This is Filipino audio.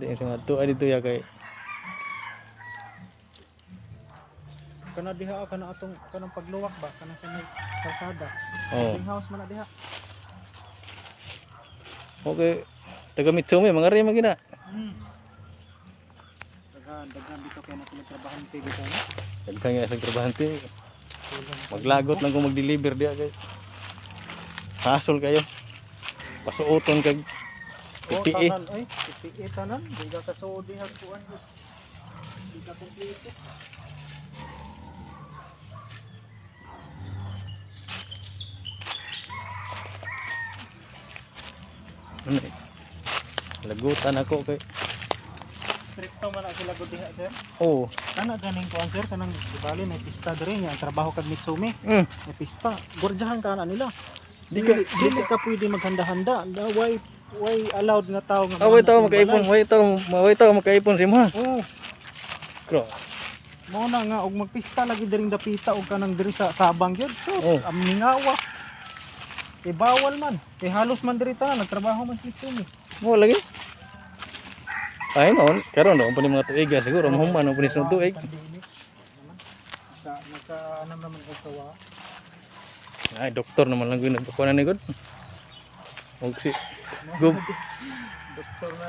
Di sa nga to ay dito ya kay. Kana diha kana atong kanang pagluwak ba kana sa may kalsada. Oh. Greenhouse man na diha. Okay. Taga Mitsumi mga ri magina. Daghan dito kay na sila trabahante dito no. Daghan nga sa trabahante. Maglagot lang kung mag-deliver diya kay. Hasol kayo. Pasuoton kag PPE. Tanan ay PPE tanan di ka kasuod diha kuan. Di ka kompleto. Ano eh? Lagutan ako kay. Stricto man ang sila gud diha sir. Oh. Kana ganing kuan sir kanang bali may pista diri nga ang trabaho kag Mitsumi. May pista. Gordyahan kana nila. Dili ka pwede maghanda-handa. Why allowed nga tao nga. Wait taw makaipon, wait taw makaipon si mo. Oh, Kro. mo na nga og magpista lagi diring dapita og kanang diri sa Sabang gyud. Oh. Am ningawa. Kay bawal man. Kay halos man diri tanan nagtrabaho man si Mitsumi. Mo lagi. Ay noon, karon no pa ni mga tuig siguro mahuman no punis ng tuig. Naka ano naman ko kawa. Ay doktor naman lang gyud nagkuha na ni gud. Og si Gub Doktor na